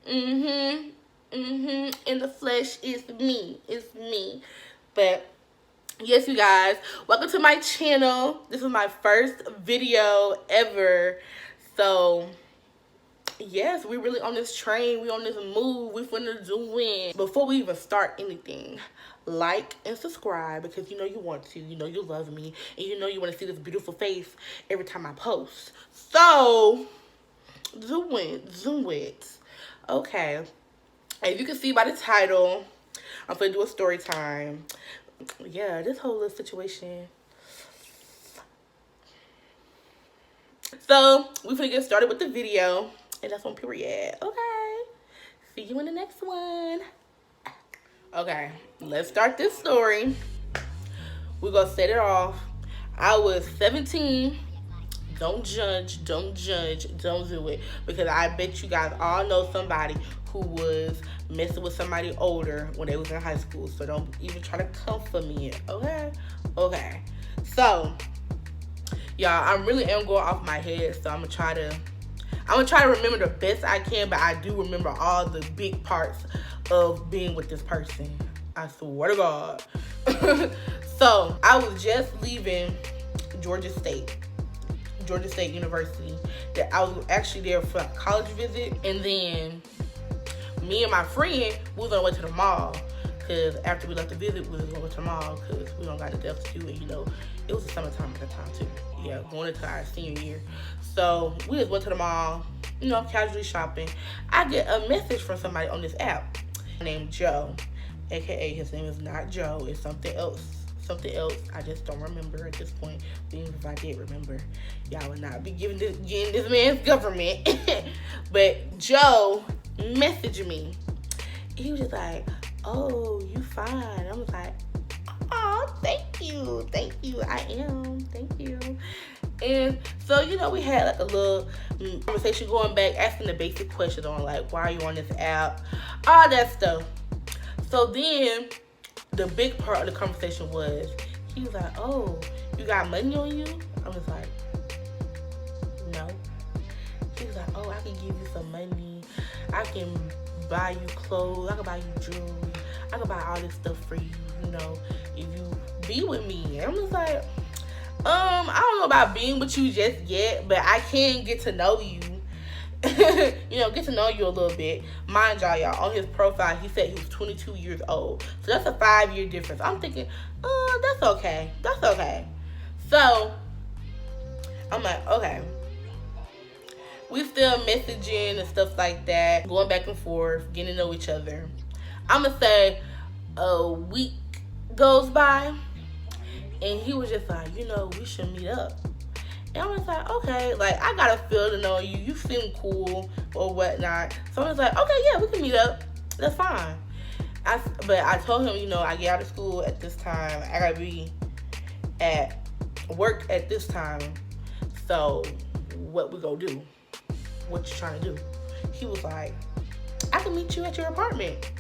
In the flesh is me. It's me. But yes, you guys, welcome to my channel. This is my first video ever. So yes, we really on this train. We on this move. We finna do it. Before we even start anything, like and subscribe, because you know you want to. You know you love me, and you know you want to see this beautiful face every time I post. So do it. Okay. As you can see by the title, I'm gonna do a story time. Yeah, this whole little situation. So we finna get started with the video, and that's on period. Okay. See you in the next one. Okay, let's start this story. We're gonna set it off. I was 17. Don't judge, don't do it. Because I bet you guys all know somebody who was messing with somebody older when they was in high school. So don't even try to come for me, okay? Okay. So, y'all, I really am going off my head. So I'm gonna try to remember the best I can, but I do remember all the big parts of being with this person. I swear to God. So I was just leaving Georgia State University. That I was actually there for a college visit, and then me and my friend we was on the way to the mall, because after we left the visit we was going to the mall because we don't got the else to do, and you know it was the summertime at the time too. Yeah, going into our senior year. So we just went to the mall, you know, casually shopping. I get a message from somebody on this app named Joe, aka his name is not Joe, it's something else. I just don't remember at this point. Even if I did remember, y'all would not be getting this man's government. But Joe messaged me. He was just like, "Oh, you fine." I was like, "Oh, thank you, I am, thank you." And so, you know, we had like a little conversation going back, asking the basic questions on like, why are you on this app, all that stuff. So then the big part of the conversation was, he was like, "Oh, you got money on you?" I was like, "No." He was like, "Oh, I can give you some money. I can buy you clothes. I can buy you jewelry. I can buy all this stuff for you, you know, if you be with me." And I was like, I don't know about being with you just yet, but I can get to know you." You know, get to know you a little bit. Mind y'all, on his profile, he said he was 22 years old. So that's a 5-year difference. I'm thinking, that's okay. So, I'm like, okay. We still messaging and stuff like that, going back and forth, getting to know each other. I'm going to say a week goes by, and he was just like, you know, we should meet up. And I was like, okay, like, I got a feel to know you. You seem cool or whatnot. So I was like, okay, yeah, we can meet up. That's fine. But I told him, you know, I get out of school at this time. I got to be at work at this time. So what we gonna do? What you trying to do? He was like, I can meet you at your apartment.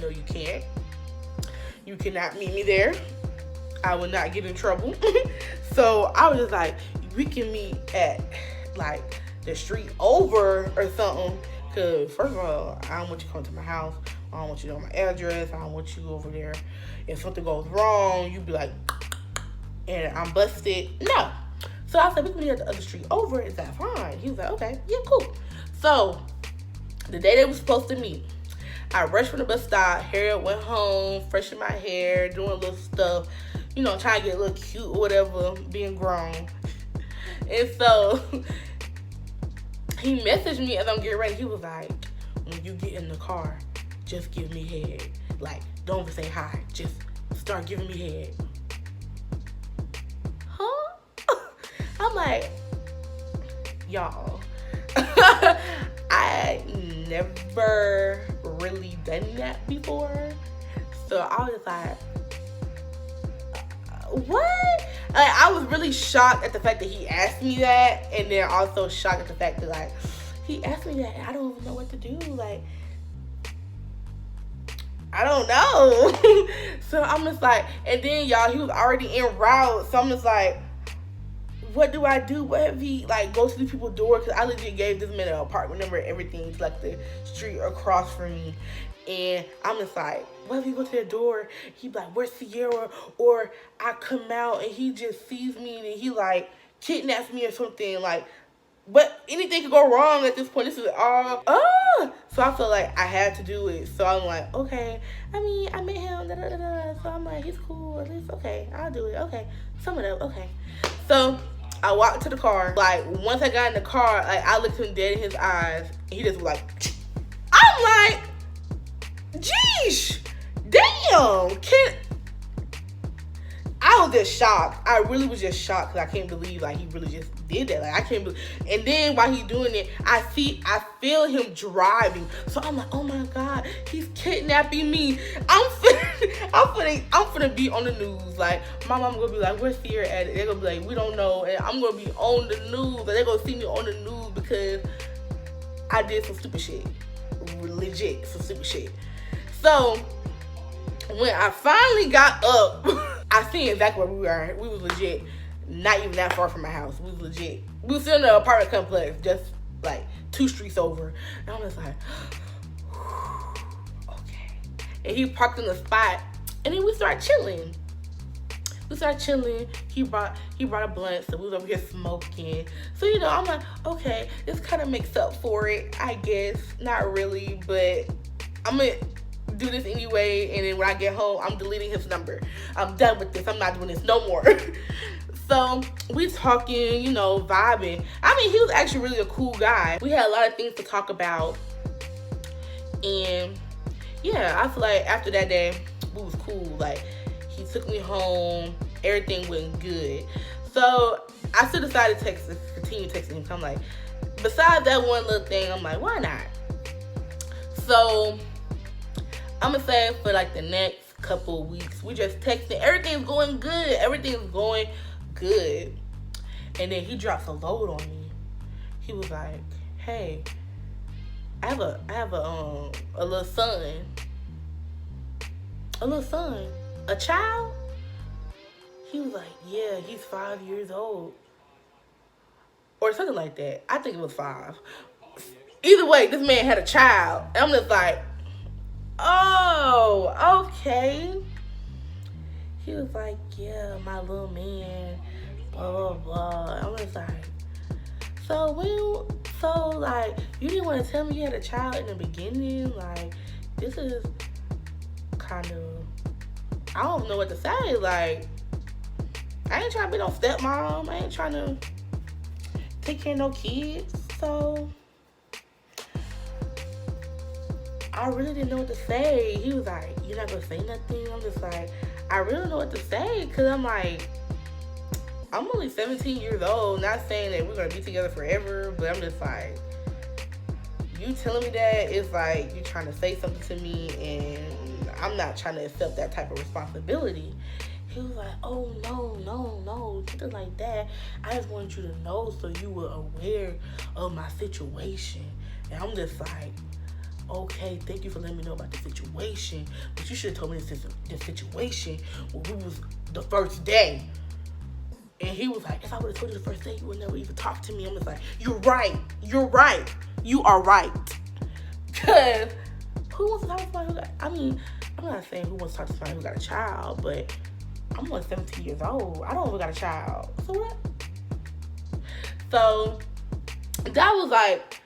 No, you can't. You cannot meet me there. I would not get in trouble. So I was just like, we can meet at like the street over or something. Cause first of all, I don't want you to come to my house. I don't want you to know my address. I don't want you over there. If something goes wrong, you be like, and I'm busted. No. So I said, we can meet at the other street over. Is that fine? He was like, okay, yeah, cool. So the day they were supposed to meet, I rushed from the bus stop, hair up, went home, freshened my hair, doing a little stuff, you know, trying to get a little cute or whatever, being grown. And so he messaged me as I'm getting ready. He was like, when you get in the car, just give me head. Like, don't even say hi. Just start giving me head. Huh? I'm like, y'all, I never really done that before. So I was like, what? Like, I was really shocked at the fact that he asked me that, and then also shocked at the fact that, like, he asked me that and I don't even know what to do. Like, I don't know. So I'm just like, and then y'all, he was already en route. So I'm just like, what do I do? What if he like go to these people's door? Because I legit gave this man an apartment number and everything to like the street across from me. And I'm just like, what if he go to their door? He be like, where's Sierra? Or I come out and he just sees me and he like kidnaps me or something. Like, but anything could go wrong at this point. This is all, so I felt like I had to do it. So I'm like, okay. I mean, I met him, da, da, da, da. So I'm like, he's cool. At least, okay, I'll do it. Okay, some of that, okay. So I walked to the car. Like, once I got in the car, like, I looked him dead in his eyes. And he just was like, I'm like, geesh, damn, I was just shocked. I really was just shocked because I can't believe like he really just did that. Like I can't believe. And then while he's doing it, I feel him driving. So I'm like, oh my God, he's kidnapping me. I'm finna be on the news. Like my mom gonna be like, where's Sierra at? They're gonna be like, we don't know. And I'm gonna be on the news. And they're gonna see me on the news because I did some stupid shit. Legit, some stupid shit. So when I finally got up, I seen exactly where we were. We was legit not even that far from my house. We was legit. We was still in the apartment complex, just like 2 streets over. And I'm just like, okay. And he parked in the spot, and then we started chilling. He brought a blunt, so we was over here smoking. So you know, I'm like, okay, this kind of makes up for it, I guess. Not really, but I'm gonna do this anyway. And then when I get home, I'm deleting his number. I'm done with this. I'm not doing this no more. So we talking, you know, vibing. I mean, he was actually really a cool guy. We had a lot of things to talk about, and yeah, I feel like after that day, we was cool. Like, he took me home. Everything went good. So I still decided to continue texting him. So I'm like, besides that one little thing, I'm like, why not? So I'm gonna say for like the next couple of weeks, we just texting. Everything's going good. And then he drops a load on me. He was like, hey, I have a little son. A child? He was like, yeah, he's 5 years old. Or something like that. I think it was 5. Either way, this man had a child. And I'm just like, oh, okay. He was like, yeah, my little man, blah, blah, blah. I'm just like, so like, you didn't want to tell me you had a child in the beginning? Like, this is kind of, I don't know what to say. Like, I ain't trying to be no stepmom. I ain't trying to take care of no kids. So I really didn't know what to say. He was like, you're not gonna say nothing? I'm just like, I really don't know what to say, because I'm like, I'm only 17 years old. Not saying that we're gonna be together forever, but I'm just like, you telling me that, it's like you're trying to say something to me, and I'm not trying to accept that type of responsibility. He was like, oh, no, nothing like that. I just wanted you to know so you were aware of my situation. And I'm just like, okay, thank you for letting me know about the situation, but you should have told me this situation when we was the first day. And he was like, if I would have told you the first day, you would never even talk to me. I'm just like, you're right. You are right. Because who wants to talk to somebody who got, I mean, I'm not saying who wants to talk to somebody who got a child, but I'm only 17 years old. I don't even got a child. So what? So that was like,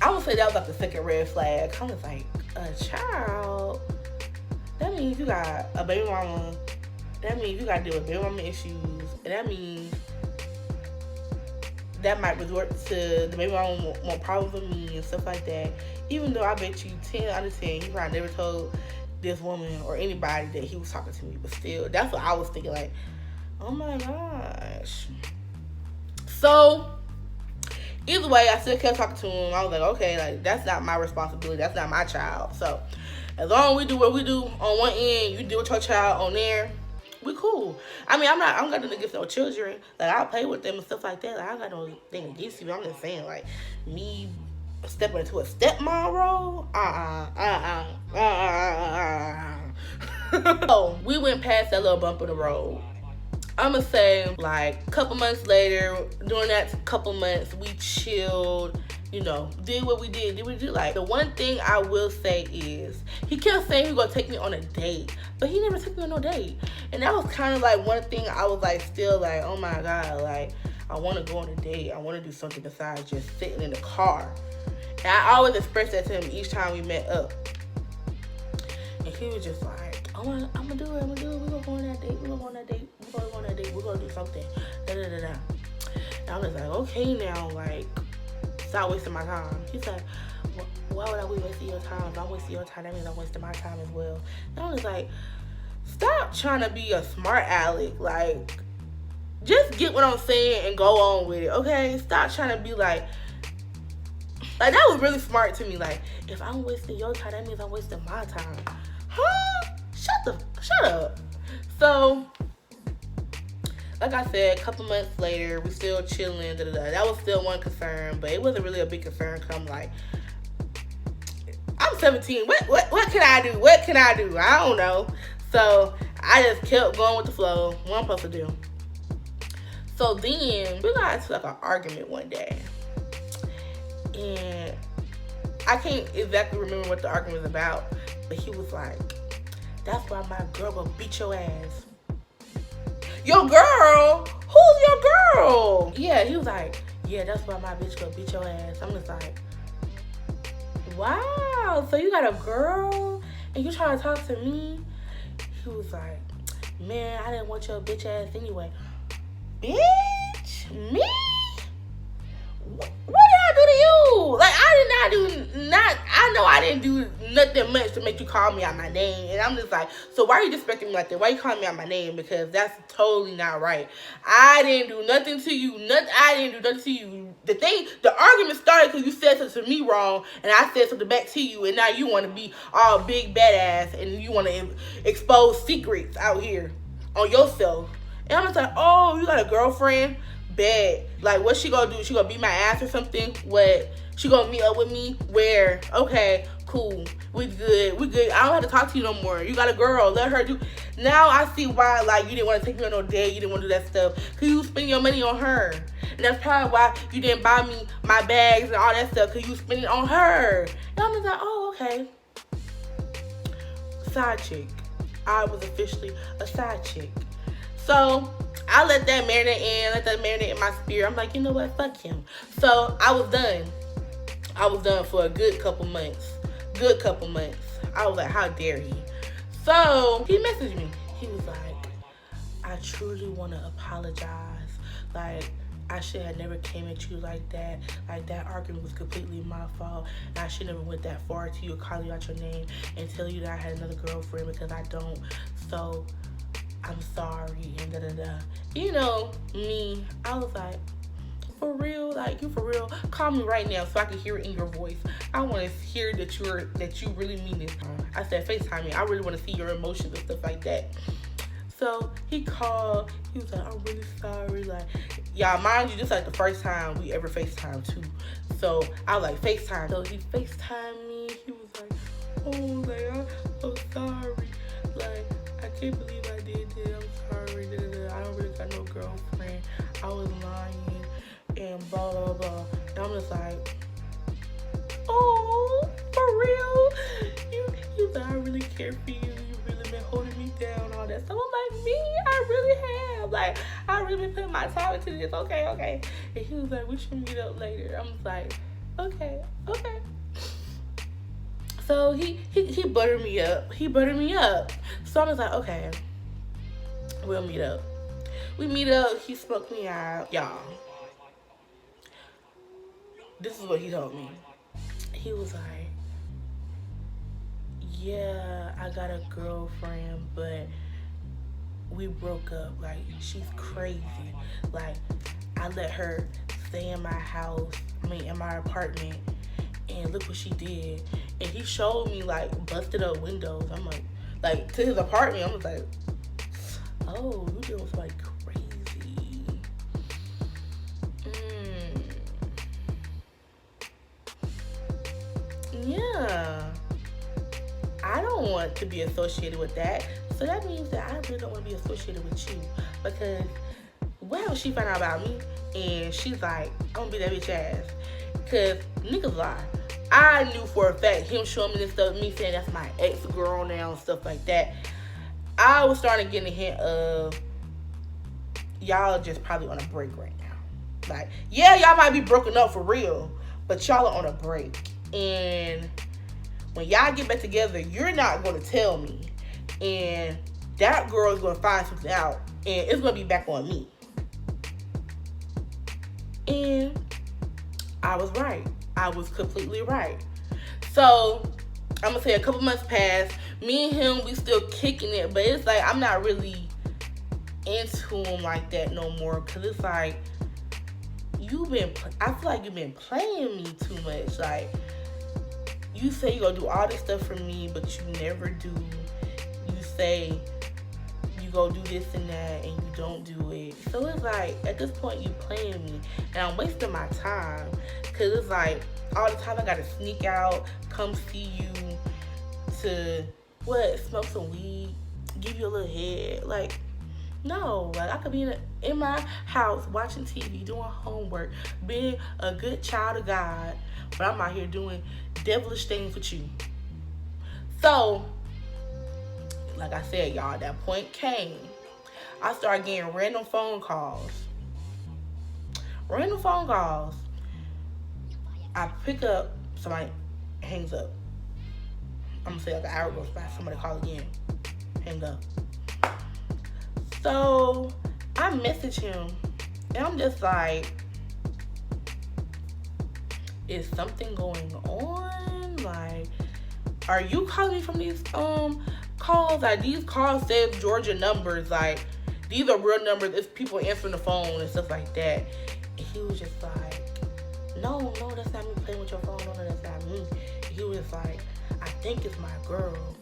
I would say that was like the second red flag. I was like, a child? That means you got a baby mama. That means you got to deal with baby mama issues. And that means that might resort to the baby mama want problems with me and stuff like that. Even though I bet you 10 out of 10, he probably never told this woman or anybody that he was talking to me. But still, that's what I was thinking, like, oh my gosh. So either way, I still kept talking to him. I was like, okay, like, that's not my responsibility. That's not my child. So as long as we do what we do on one end, you deal with your child on there, we cool. I mean, I'm got nothing against no children. Like, I'll play with them and stuff like that. Like, I got no thing against you. I'm just saying, like, me stepping into a stepmom role? So we went past that little bump in the road. I'ma say like a couple months later, during that couple months, we chilled, you know, did what we did. Like, the one thing I will say is, he kept saying he was gonna take me on a date, but he never took me on no date. And that was kind of like one thing I was like, still like, oh my God, like, I want to go on a date. I want to do something besides just sitting in the car. And I always expressed that to him each time we met up. And he was just like, oh, I'm gonna do it. We're gonna go on that date. We're gonna do something. Da-da-da-da. And I was like, okay now, like, stop wasting my time. He's like, why would I be wasting your time? If I'm wasting your time, that means I'm wasting my time as well. And I was like, stop trying to be a smart aleck. Like, just get what I'm saying and go on with it, okay? Stop trying to be like that was really smart to me. Like, if I'm wasting your time, that means I'm wasting my time. Huh? Shut up. So, like I said, a couple months later, we still chilling. That was still one concern, but it wasn't really a big concern. Come like, I'm 17. What can I do? What can I do? I don't know. So I just kept going with the flow. What I'm supposed to do? So then we got into like an argument one day, and I can't exactly remember what the argument was about, but he was like, that's why my girl will beat your ass. Your girl? Who's your girl? Yeah, he was like, yeah, that's why my bitch gonna beat your ass. I'm just like, wow, so you got a girl and you trying to talk to me? He was like, man, I didn't want your bitch ass anyway. Bitch? Me? What did I do to you? Like, I know I didn't do nothing much to make you call me out my name. And I'm just like, so why are you disrespecting me like that? Why are you calling me out my name? Because that's totally not right. I didn't do nothing to you. I didn't do nothing to you. The argument started because you said something to me wrong, and I said something back to you, and now you want to be all big badass, and you want to expose secrets out here on yourself. And I'm just like, oh, you got a girlfriend? Bet. Like, what's she gonna do? She gonna beat my ass or something? What? She gonna meet up with me? Where? Okay, cool. We good. I don't have to talk to you no more. You got a girl. Let her do. Now I see why, like, you didn't want to take me on no date. You didn't want to do that stuff. Because you spending your money on her. And that's probably why you didn't buy me my bags and all that stuff. Because you spending it on her. And I'm just like, oh, okay. Side chick. I was officially a side chick. So I let that marinate in my spirit. I'm like, you know what? Fuck him. So I was done for a good couple months. I was like, how dare he? So he messaged me. He was like, I truly want to apologize. Like, I should have never came at you like that. Like, that argument was completely my fault. And I should never went that far to you or call you out your name and tell you that I had another girlfriend, because I don't. So I'm sorry, and da-da-da. You know, me, I was like, for real? Like, you for real? Call me right now so I can hear it in your voice. I want to hear that you really mean this. I said, FaceTime me. I really want to see your emotions and stuff like that. So he called. He was like, I'm really sorry. Like, y'all, mind you, this is like the first time we ever FaceTime too. So I was like, FaceTime. So he FaceTimed me. He was like, oh, like, I'm so sorry. Like, I can't believe I did this. I'm sorry. I don't really got no girlfriend. I was lying and blah, blah, blah. And I'm just like, oh, for real? You said, I really care for you. You really been holding me down, all that stuff. I'm like, me? I really have. Like, I really been putting my time into this. Okay. And he was like, we should meet up later. I'm just like, okay. So he buttered me up. So I was like, okay, we'll meet up. We meet up. He spoke me out. Y'all, this is what he told me. He was like, yeah, I got a girlfriend, but we broke up. Like, she's crazy. Like, I let her stay in in my apartment, and look what she did. And he showed me, like, busted up windows. I'm like, to his apartment. I was like, oh, you doing like crazy. Yeah. I don't don't want to be associated with that. So that means that I really don't want to be associated with you. Because, well, she found out about me, and she's like, I'm going to be that bitch ass. Because niggas lie. I knew for a fact, him showing me this stuff, me saying that's my ex-girl now and stuff like that, I was starting to get a hint of, y'all just probably on a break right now. Like, yeah, y'all might be broken up for real, but y'all are on a break. And when y'all get back together, you're not going to tell me. And that girl is going to find something out, and it's going to be back on me. And I was right. I was completely right. So, I'm going to say a couple months passed. Me and him, we still kicking it. But it's like, I'm not really into him like that no more. Because it's like, I feel like you've been playing me too much. Like, you say you're going to do all this stuff for me, but you never do. You say you go do this and that, and you don't do it. So it's like, at this point, you playing me. And I'm wasting my time. Because it's like, all the time I got to sneak out, come see you, to, smoke some weed, give you a little head. Like, no. Like, I could be in my house watching TV, doing homework, being a good child of God. But I'm out here doing devilish things with you. So, like I said, y'all, that point came. I started getting random phone calls. I pick up, somebody hangs up. I'm gonna say like an hour goes by, somebody calls again, hang up. So I message him, and I'm just like, is something going on? Like, are you calling me from these calls? Like, these calls say Georgia numbers. Like, these are real numbers. It's people answering the phone and stuff like that. And he was just like, no, that's not me playing with your phone. No, that's not me. And he was just like, I think it's my girl.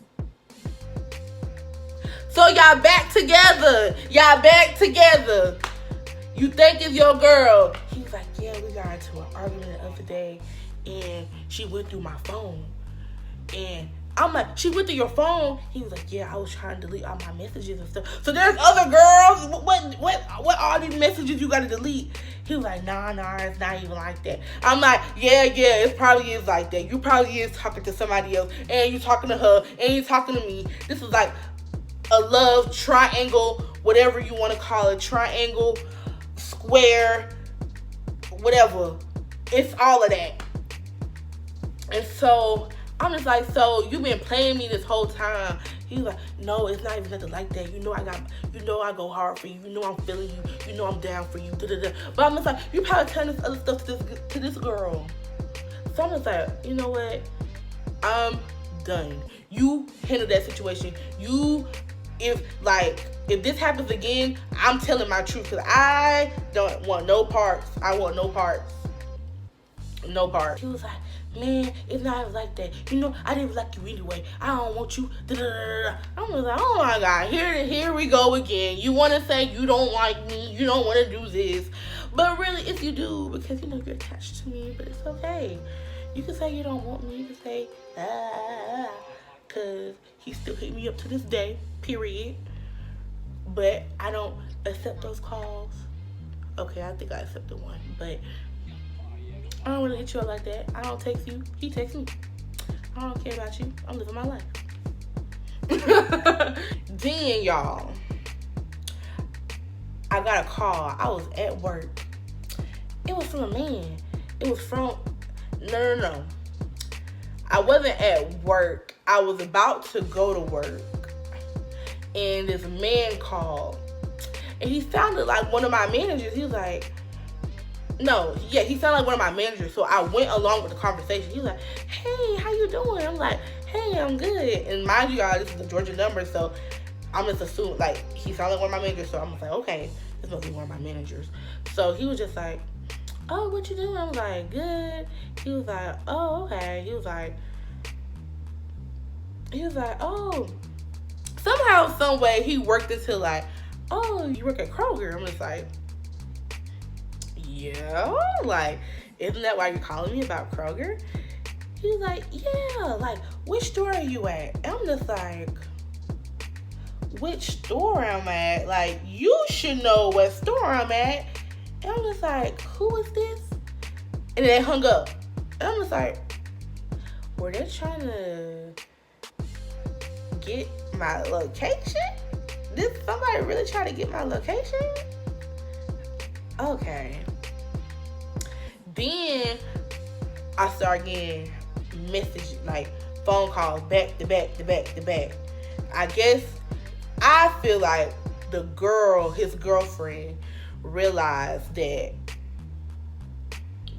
So y'all back together. You think it's your girl. He was like, yeah, we got into an argument the other day, and she went through my phone. And I'm like, she went through your phone? He was like, yeah, I was trying to delete all my messages and stuff. So there's other girls? What all these messages you gotta delete? He was like, nah, it's not even like that. I'm like, yeah, it probably is like that. You probably is talking to somebody else, and you talking to her, and you talking to me. This is like a love triangle, whatever you want to call it, triangle, square, whatever. It's all of that. And so I'm just like, so you've been playing me this whole time. He's like, no, it's not even nothing like that. You know I go hard for you. You know I'm feeling you. You know I'm down for you. Da-da-da. But I'm just like, you probably telling this other stuff to this girl. So I'm just like, you know what? I'm done. You handle that situation. If this happens again, I'm telling my truth, because I don't want no parts. I want no parts. No parts. He was like, man, it's not even like that. You know, I didn't like you anyway. I don't want you. Da-da-da-da. I'm just like, oh my God, here we go again. You want to say you don't like me. You don't want to do this. But really, if you do, because, you know, you're attached to me, but it's okay. You can say you don't want me. You can say, because he still hit me up to this day, period. But I don't accept those calls. Okay, I think I accepted one, but I don't really hit you up like that. I don't text you. He texts me. I don't care about you. I'm living my life. Then, y'all, I got a call. I was at work. It was from a man. It was from... No. I wasn't at work. I was about to go to work. And this man called. And he sounded like one of my managers. He was like... he sounded like one of my managers. So I went along with the conversation. He was like, hey, how you doing? I'm like, hey, I'm good. And mind you, y'all, this is a Georgia number, so I'm just assuming, like, he sounded like one of my managers. So I'm just like, okay, this must be one of my managers. So he was just like, oh, what you doing? I was like, good. He was like, oh, okay. He was like, oh. Somehow, some way, he worked into like, oh, you work at Kroger. I'm just like, yeah, like, isn't that why you're calling me about Kroger? He was like, yeah, like, which store are you at? And I'm just like, which store I'm at? Like, you should know what store I'm at. And I'm just like, who is this? And they hung up. And I'm just like, were they trying to get my location? Did somebody really try to get my location? Okay. Then I start getting messages, like phone calls back to back to back to back. I guess I feel like the girl, his girlfriend, realized that,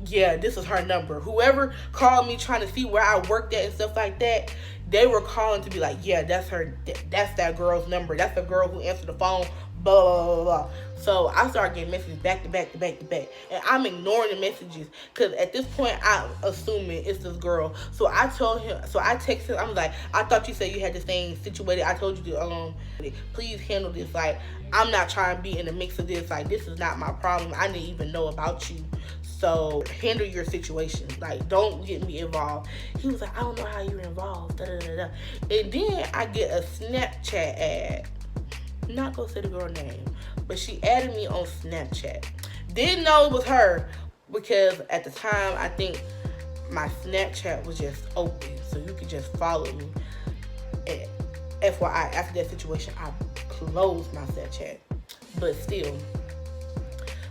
yeah, this is her number. Whoever called me trying to see where I worked at and stuff like that, they were calling to be like, yeah, that's her, that's that girl's number. That's the girl who answered the phone, blah, blah, blah, blah. So I started getting messages back to back to back to back. And I'm ignoring the messages because at this point, I'm assuming it's this girl. So I told him, so I texted him, I'm like, I thought you said you had this thing situated. I told you to, please handle this. Like, I'm not trying to be in the mix of this. Like, this is not my problem. I didn't even know about you. So handle your situation. Like, don't get me involved. He was like, I don't know how you're involved. Da, da, da, da. And then I get a Snapchat ad. I'm not gonna say the girl name, but she added me on Snapchat. Didn't know it was her because at the time I think my Snapchat was just open, so you could just follow me. And FYI, after that situation, I closed my Snapchat. But still,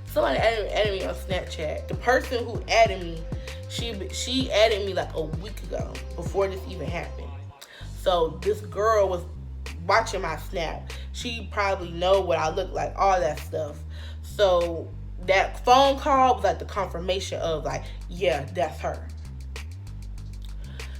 somebody added me on Snapchat. The person who added me, she added me like a week ago before this even happened. So this girl was watching my Snap. She probably know what I look like, all that stuff. So that phone call was like the confirmation of like, yeah, that's her.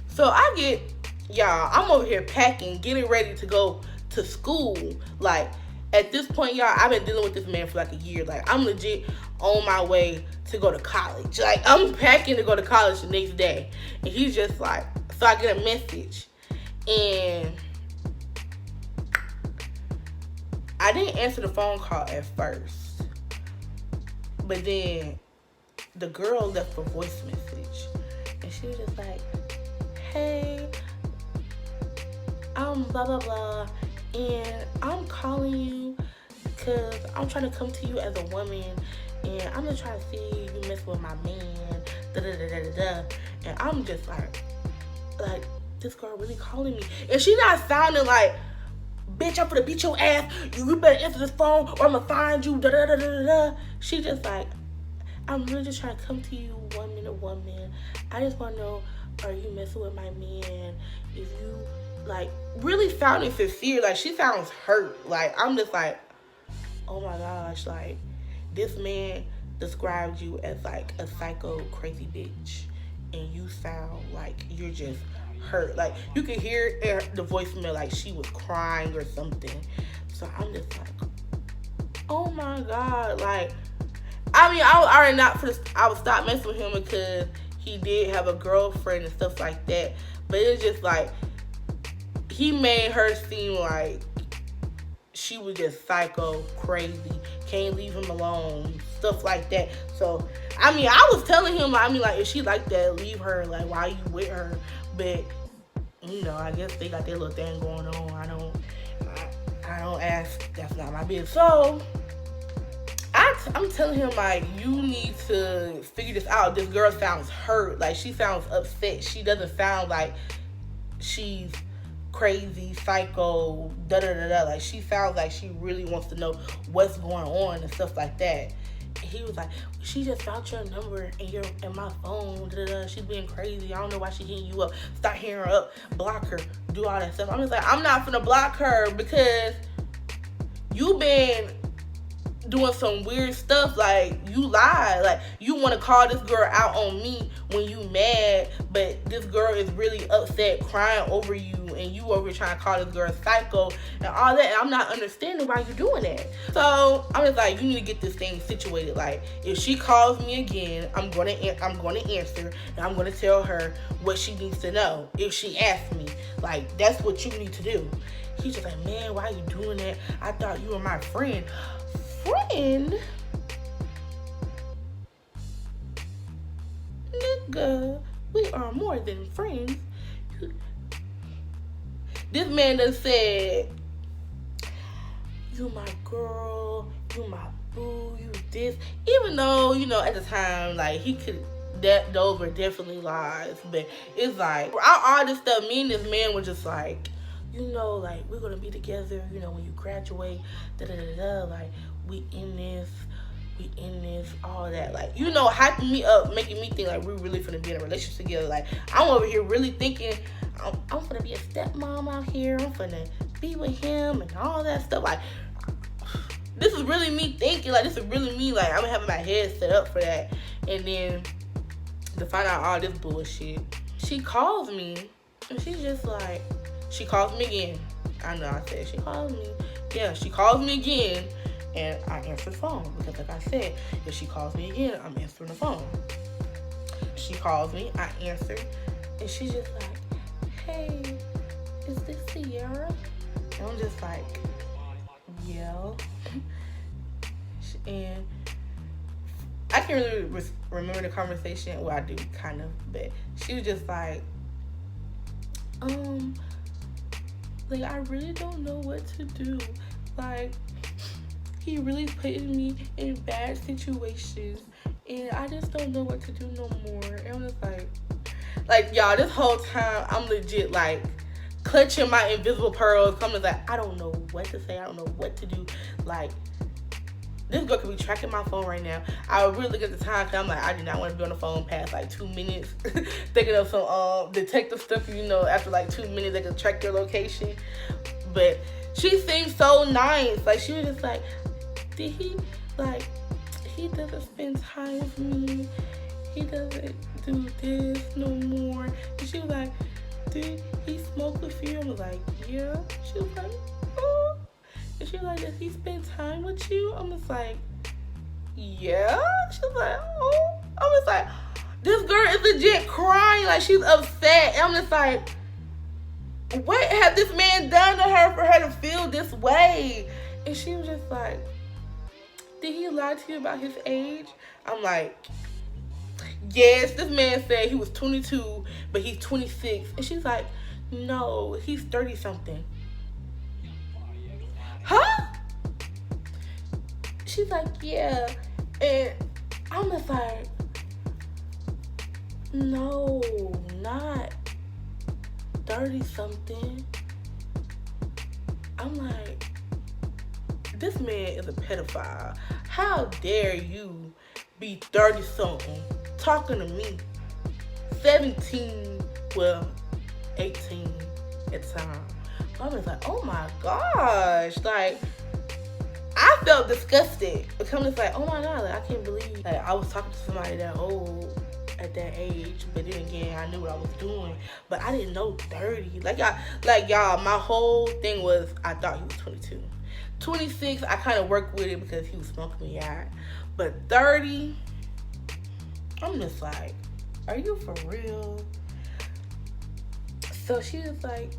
So I'm over here packing, getting ready to go to school. Like, at this point, y'all, I've been dealing with this man for like a year. Like, I'm legit on my way to go to college. Like, I'm packing to go to college the next day. And he's just like, so I get a message. And I didn't answer the phone call at first. But then the girl left a voice message. And she was just like, hey, I'm blah, blah, blah. And I'm calling you because I'm trying to come to you as a woman. And I'm just trying to see you mess with my man. Da, da, da, da, da, da. And I'm just like, this girl really calling me. And she not sounding like, bitch, I'm finna beat your ass. You better answer this phone or I'm gonna find you. Da, da, da, da, da, da. She just like, I'm really just trying to come to you one man. I just want to know, are you messing with my man? If you, like, really sounding sincere. Like, she sounds hurt. Like, I'm just like, oh my gosh. Like, this man described you as, like, a psycho crazy bitch. And you sound like you're just hurt. Like, you could hear the voicemail like she was crying or something. So I'm just like, oh my God. Like, I mean, I would stop messing with him because he did have a girlfriend and stuff like that. But it's just like, he made her seem like she was just psycho, crazy, can't leave him alone, stuff like that. So, I mean, I was telling him, like, if she like that, leave her, like, why you with her? But, you know, I guess they got their little thing going on. I don't ask, that's not my business. So, I'm telling him, like, you need to figure this out. This girl sounds hurt. Like, she sounds upset. She doesn't sound like she's crazy, psycho, da-da-da-da. Like, she sounds like she really wants to know what's going on and stuff like that. And he was like, she just found your number in my phone, da-da-da. She's being crazy. I don't know why she hitting you up. Start hitting her up. Block her. Do all that stuff. I'm just like, I'm not finna block her because you been doing some weird stuff. Like, you lied. Like, you want to call this girl out on me when you mad, but this girl is really upset, crying over you, and you over here trying to call this girl psycho and all that, and I'm not understanding why you're doing that. So I'm just like, you need to get this thing situated. Like, if she calls me again, I'm gonna answer, and I'm gonna tell her what she needs to know. If she asks me, like, that's what you need to do. He's just like, man, why are you doing that? I thought you were my friend. Friend? Nigga, We are more than friends. This man done said, you my girl, you my boo, you this. Even though, at the time, like, he could, those were definitely lies. But it's like, all this stuff, me and this man were just like, like, we're gonna be together, when you graduate, like, we in this, all that, like, hyping me up, making me think like we're really finna be in a relationship together. Like, I'm over here really thinking I'm finna be a stepmom out here, I'm finna be with him and all that stuff. Like, this is really me thinking, like, this is really me, like, I'm having my head set up for that. And then to find out all this bullshit, she calls me and she's just like, she calls me again. I know I said she calls me. Yeah, she calls me again. And I answer the phone because, like I said, if she calls me again, I'm answering the phone. She calls me, I answer, and she's just like, hey, is this Sierra? And I'm just like, yeah. And I can't really remember the conversation. Well, I do, kind of, but she was just like, like, I really don't know what to do. Like, he really putting me in bad situations, and I just don't know what to do no more. And I'm just like, y'all, this whole time, I'm legit, like, clutching my invisible pearls. I'm just like, I don't know what to say. I don't know what to do. Like, this girl could be tracking my phone right now. I would really look at the time, because I'm like, I do not want to be on the phone past, like, 2 minutes. Thinking of some detective stuff, after, like, 2 minutes, they can track your location. But she seemed so nice. Like, she was just like, did he, like, he doesn't spend time with me. He doesn't do this no more. And she was like, did he smoke with you? I was like, yeah. She was like, oh. And she was like, does he spend time with you? I was like, yeah. She was like, oh. I was like, this girl is legit crying. Like, she's upset. And I'm just like, what have this man done to her for her to feel this way? And she was just like, did he lie to you about his age? I'm like, yes, this man said he was 22, but he's 26. And she's like, no, he's 30-something. Huh? She's like, yeah. And I'm just like, no, not 30-something. I'm like, this man is a pedophile. How dare you be 30-something talking to me? 17, well, 18 at the time. I was like, oh my gosh. Like, I felt disgusted. Because I'm just like, oh my God, like, I can't believe, like, I was talking to somebody that old at that age. But then again, I knew what I was doing. But I didn't know 30. Like, y'all, my whole thing was, I thought he was 22. 26, I kind of worked with it because he was smoking me out. But 30, I'm just like, are you for real? So she was like,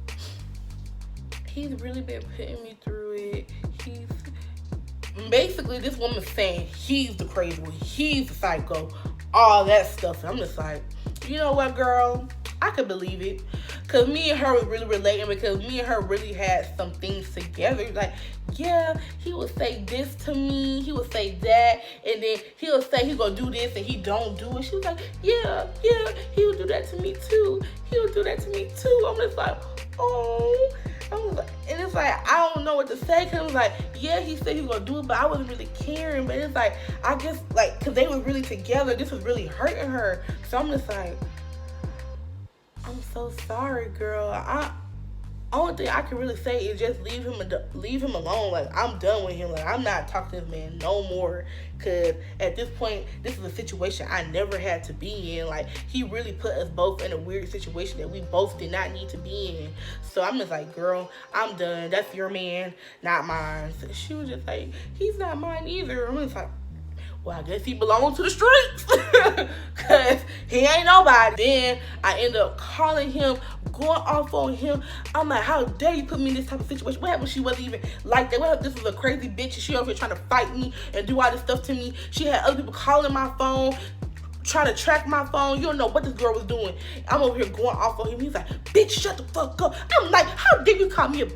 he's really been putting me through it. He's basically, this woman's saying he's the crazy one, he's the psycho, all that stuff. And I'm just like, you know what, girl? I could believe it. Because me and her was really relating, because me and her really had some things together. Like, yeah, he would say this to me, he would say that, and then he'll say he's gonna do this and he don't do it. She was like, yeah, he would do that to me too. He would do that to me too. I'm just like, oh. I was like, and it's like, I don't know what to say, because I was like, yeah, he said he was gonna do it, but I wasn't really caring. But it's like, I guess, like, because they were really together, this was really hurting her. So I'm just like, I'm so sorry, girl. Only thing I can really say is just leave him alone. Like, I'm done with him. Like, I'm not talking to this man no more. Because at this point, this is a situation I never had to be in. Like, he really put us both in a weird situation that we both did not need to be in. So I'm just like, girl, I'm done. That's your man, not mine. So she was just like, he's not mine either. I'm just like, well, I guess he belongs to the streets. Because he ain't nobody. Then I end up calling him, going off on him. I'm like, how dare you put me in this type of situation? What happened if she wasn't even like that? What if this was a crazy bitch and she over here trying to fight me and do all this stuff to me? She had other people calling my phone, trying to track my phone. You don't know what this girl was doing. I'm over here going off on him. He's like, bitch, shut the fuck up. I'm like, how dare you call me a,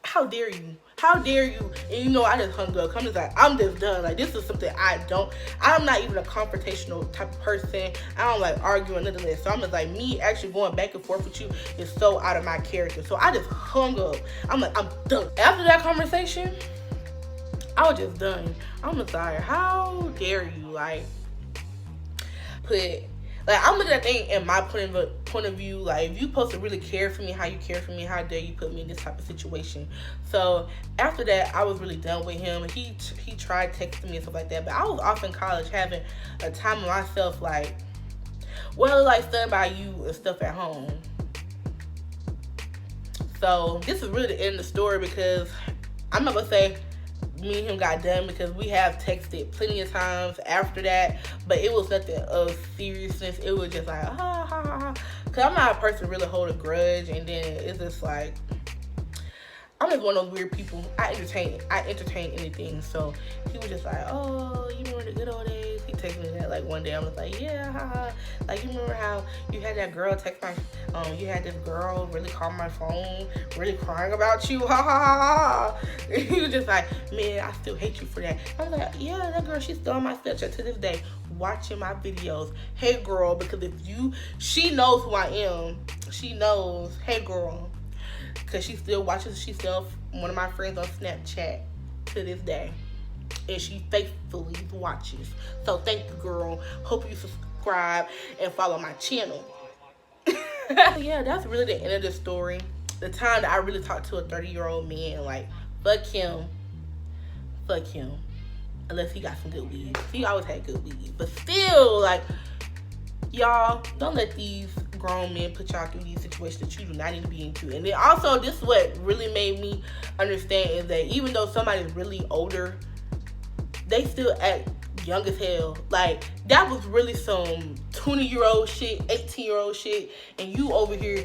how dare you? How dare you? And you know, I just hung up. I'm just like, I'm just done. Like, this is something I'm not even a confrontational type of person. I don't like arguing, none of this. So I'm just like, me actually going back and forth with you is so out of my character. So I just hung up. I'm like, I'm done. After that conversation, I was just done. I'm just like, how dare you? Like, I'm looking at things in my point of view. Like, if you supposed to really care for me, how you care for me, how dare you put me in this type of situation? So after that, I was really done with him. He tried texting me and stuff like that, but I was off in college having a time of myself, like, well, like studying by you and stuff at home. So this is really the end of the story, because I'm not gonna say me and him got done, because we have texted plenty of times after that, but it was nothing of seriousness. It was just like, ha ha ha. Because I'm not a person to really hold a grudge, and then it's just like, I'm just one of those weird people. I entertain anything. So he was just like, oh, you remember the good old days? He texted me that like one day. I was like, yeah, haha. Like, you remember how you had that girl text my, you had this girl really call my phone, really crying about you, ha ha ha ha. He was just like, man, I still hate you for that. I was like, yeah, that girl, she's still on my Snapchat to this day, watching my videos. Hey girl, because she knows who I am. She knows, hey girl. Because she still watches, she's still one of my friends on Snapchat to this day. And she faithfully watches. So thank you, girl. Hope you subscribe and follow my channel. Yeah, that's really the end of the story. The time that I really talked to a 30-year-old man, like, fuck him. Fuck him. Unless he got some good weed. He always had good weed. But still, like, y'all, don't let these grown men put y'all through these situations that you do not need to be into. And then also, this is what really made me understand, is that even though somebody's really older, they still act young as hell. Like, that was really some 20-year-old shit, 18-year-old shit, and you over here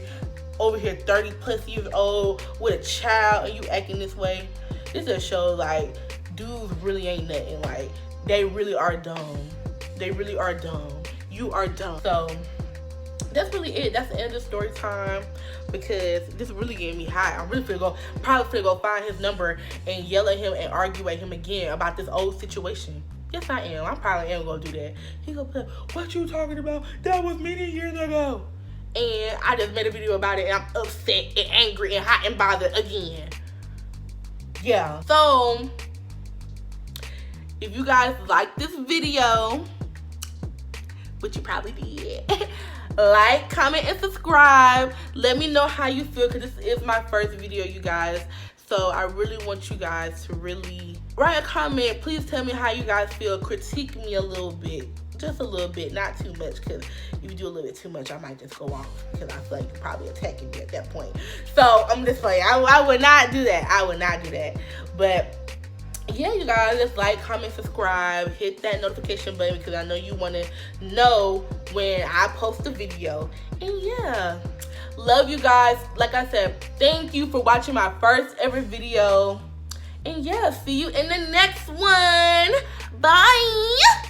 30 plus years old with a child, and you acting this way. This just shows, like, dudes really ain't nothing. Like, they really are dumb. They really are dumb. You are dumb. So that's really it. That's the end of story time, because this really getting me hot. I'm really probably finna go find his number and yell at him and argue at him again about this old situation. Yes, I am. I probably am gonna do that. He gonna put, what you talking about? That was many years ago. And I just made a video about it, and I'm upset and angry and hot and bothered again. Yeah. So if you guys like this video, which you probably did, like, comment, and subscribe. Let me know how you feel, because this is my first video, you guys. So I really want you guys to really write a comment. Please tell me how you guys feel. Critique me a little bit. Just a little bit, not too much, because if you do a little bit too much, I might just go off, because I feel like you're probably attacking me at that point. So I'm just like, I would not do that. I would not do that. But yeah, you guys, just like, comment, subscribe, hit that notification button, because I know you want to know when I post a video. And yeah, love you guys. Like I said, thank you for watching my first ever video. And yeah, see you in the next one. Bye.